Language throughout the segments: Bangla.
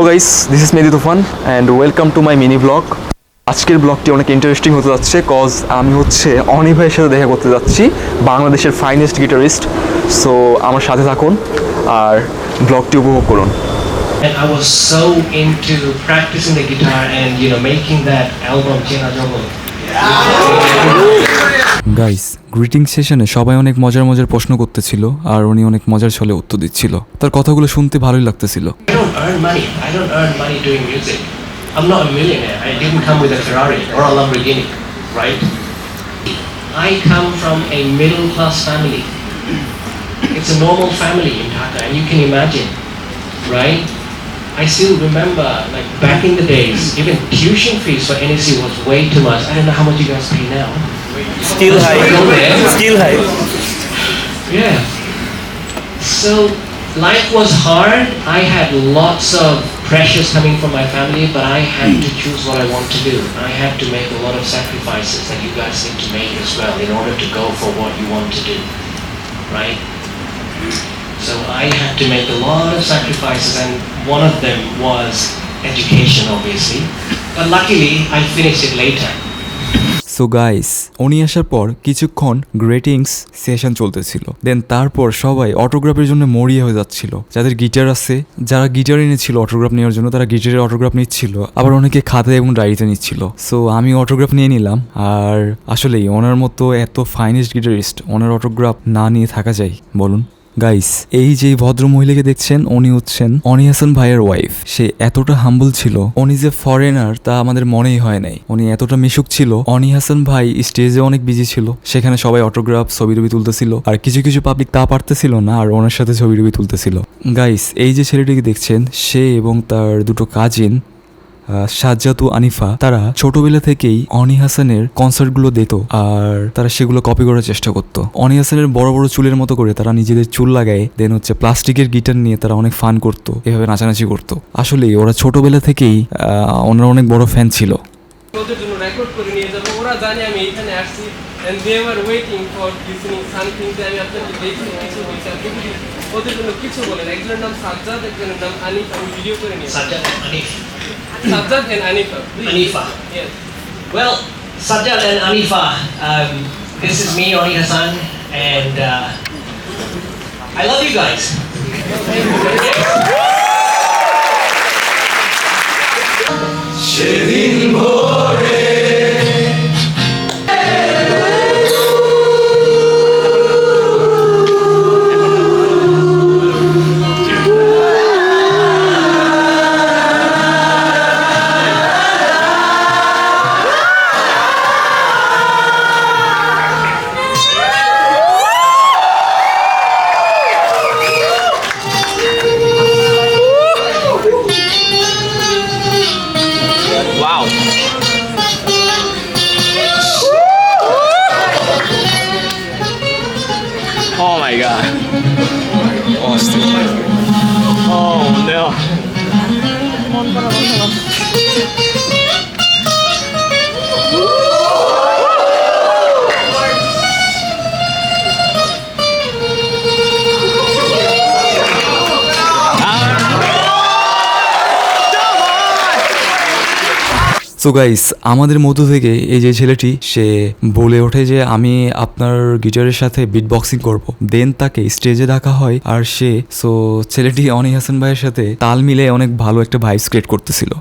Guys, this is Mehedi Toofan and welcome to my mini blog. আজকের ব্লগটি অনেক ইন্টারেস্টিং হতে যাচ্ছে কজ আমি অনি ভাইয়ের সাথে দেখা করতে যাচ্ছি, বাংলাদেশের ফাইনেস্ট গিটারিস্ট। সো আমার সাথে থাকুন আর ব্লগটি উপভোগ করুন। And I was so into practicing the guitar and making that album Chena Jogo. Guys, greeting সেশনে সবাই অনেক মজার মজার প্রশ্ন করতেছিল আর উনি অনেক মজার ছলে উত্তর দিচ্ছিল। তার কথাগুলো শুনতে ভালোই লাগতেছিল। I don't earn money doing music. I'm not a millionaire. I didn't come with a Ferrari or a Lamborghini, right? I come from a middle class family. It's a normal family in Dhaka, and you can imagine, right? I still remember, like back in the days, even tuition fees for NSC was way too much. I don't know how much you guys pay now. Still high. Still high. Yeah. So life was hard. I had lots of pressures coming from my family, but I had to choose what I want to do. I had to make a lot of sacrifices that you guys need to make as well in order to go for what you want to do, right? So I had to make a lot of sacrifices, and one of them was education, obviously. But luckily, I finished it later. So guys, উনি আসার পর কিছুক্ষণ গ্রেটিংস সেশন চলতেছিল। দেন তারপর সবাই অটোগ্রাফের জন্য মরিয়া হয়ে যাচ্ছিল। যাদের গিটার আছে, যারা গিটার এনেছিল অটোগ্রাফ নেওয়ার জন্য, তারা গিটারের অটোগ্রাফ নিচ্ছিল, আবার অনেকে খাতা এবং ডায়েরিতে নিচ্ছিল। সো আমি অটোগ্রাফ নিয়ে নিলাম। আর আসলেই ওনার মতো এত ফাইনেস্ট গিটারিস্ট, ওনার অটোগ্রাফ না নিয়ে থাকা যায় বলুন? গাইস, এই যে ভদ্র মহিলাকে দেখছেন, উনি হচ্ছেন অনি হাসান ভাইয়ের ওয়াইফ। সে এতটা হাম্বল ছিল, উনি যে ফরেনার তা আমাদের মনেই হয় নাই। উনি এতটা মিশুক ছিল। অনি হাসান ভাই স্টেজে অনেক বিজি ছিল, সেখানে সবাই অটোগ্রাফ ছবি তুলতেছিল, আর কিছু কিছু পাবলিক তা পারতেছিল না আর ওনার সাথে ছবি তুলতেছিল। গাইস, এই যে ছেলেটিকে দেখছেন, সে এবং তার দুটো কাজিন সাজ্জাদ ও আনিফা, তারা ছোটবেলা থেকেই অনি হাসানের কনসার্টগুলো দেখতো আর তারা সেগুলো কপি করার চেষ্টা করতো। অনি হাসানের বড় বড় চুলের মতো করে তারা নিজেদের চুল লাগায়, দেন প্লাস্টিকের গিটার নিয়ে তারা অনেক ফান করতো, এভাবে নাচানাচি করতো। আসলে ওরা ছোটবেলা থেকেই ওনার অনেক বড় ফ্যান ছিল। ওদের জন্য রেকর্ড করে নিয়ে যাবো, ওরা জানে আমি এইখানে আসছি, and they were waiting for listening something যে আমি আপনাকে দেখি কিছু হয়েছে। ওদের জন্য কিছু বলেন। একজনের নাম সাজ্জাদ, একজনের নাম আনিফা। আমি ভিডিও করে নিয়ে Sajjad and Anif. Sajjad and Anifa, please. Anifa. Yes. Well, Sajjad and Anifa, this is me, Oni Hassan, and I love you guys. Oh my god. Oh no. So guys, আমাদের মধ্য থেকে এই যে ছেলেটি, সে বলে ওঠে যে আমি আপনার গিটারের সাথে বিট বক্সিং করবো। দেন তাকে স্টেজে ডাকা হয় আর ছেলেটি অনি হাসান ভাইয়ের সাথে তাল মিলে অনেক ভালো একটা ভাইবস ক্রিয়েট করতেছিল।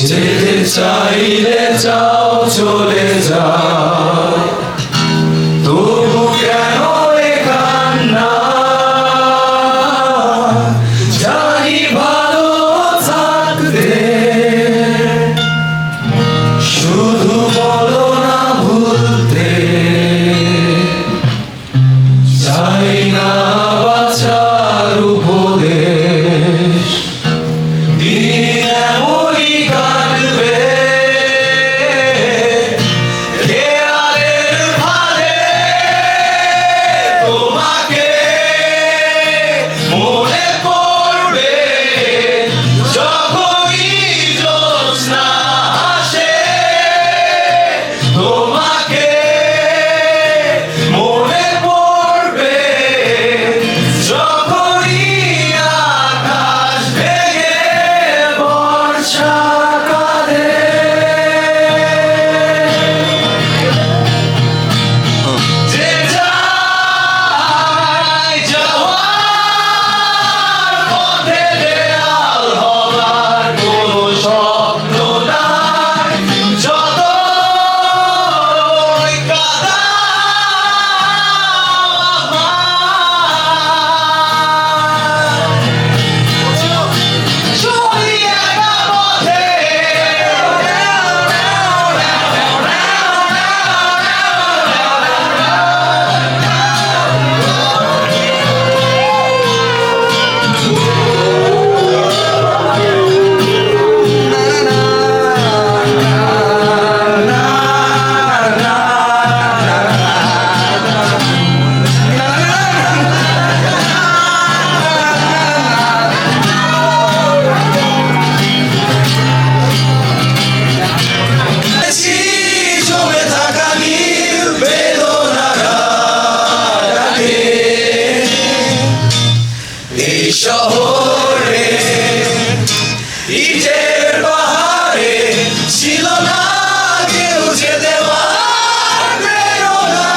যেতে চাইলে যাও চলে যাও, তবু কেন এ কান্না? জানি ভালো থাকতে, শুধু বলো না ভুলতে। চাই না বাঁচার উপদেশ, দিন এমনই কাটবে খেয়ালের ভারে। তোমাকে মনে পড়বে যখনই জ্যোৎস্না আসে। তোমাকে মনে পড়বে যখনই আকাশ ভেঙে বর্ষাকালে। যে যায় যাওয়ার পথে দেয়াল হবার কোনো স্বপ্ন নাই। যতই কাঁদাও আমায়, চলি একা পথে। জমে থাকা নীল বেদনারা ডাকে এই শহরে। ইটের পাহাড়ে ছিল না কেউ যে দেওয়ার প্রেরণা।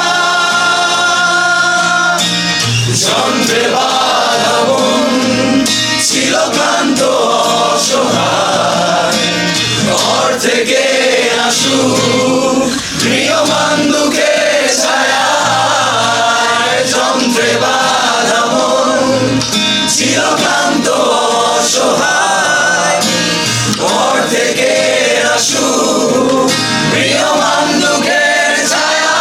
যন্ত্রে বাঁধা মন ছিল ক্লান্ত অসহায়। ঘর থেকে আসুক প্রিয়মান দুঃখের ছায়া। যন্ত্রে বাঁধা মন ছিল ক্লান্ত অসহায়। ঘর থেকে আসুক প্রিয়মান দুঃখের ছায়া।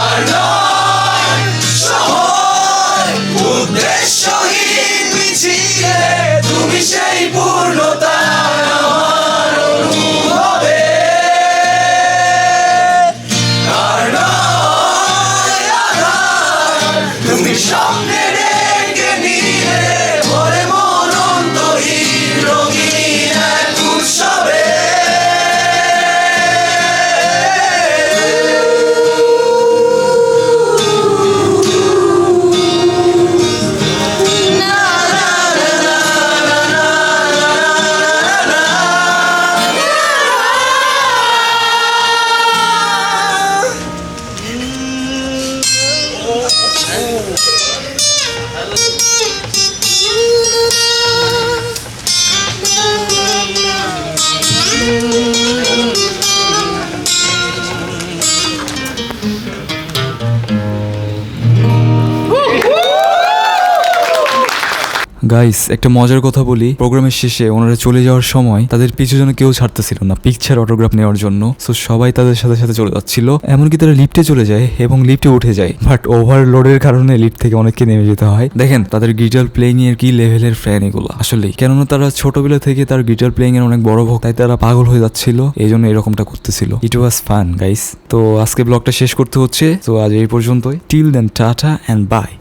আর নয় সময় উদ্দেশ্যহীন মিছিলে, তুমি সেই পূর্ণতা আমার অনুভবে। গাইস একটা মজার কথা বলি, প্রোগ্রামের শেষে ওনারা চলে যাওয়ার সময় তাদের পিছু যেন কেউ ছাড়তেছিল না পিকচার অটোগ্রাফ নেওয়ার জন্য। সো সবাই তাদের সাথে সাথে চলে যাচ্ছিল, এমনকি তারা লিফটে চলে যায় এবং লিফটে উঠে যায়, বাট ওভারলোডের কারণে লিফট থেকে অনেককে নেমে যেতে হয়। দেখেন তাদের গিটার প্লেইং এর কি লেভেলের ফ্যান এগুলো আসলেই, কেননা তারা ছোটবেলা থেকে তার গিটার প্লেইং এর অনেক বড় ভক্ত, তাই তারা পাগল হয়ে যাচ্ছিল, এই জন্য এরকমটা করতেছিল। ইট ওয়াজ ফান গাইস। তো আজকে ব্লগটা শেষ করতে হচ্ছে, তো আজ এই পর্যন্তই। Till then tata and by.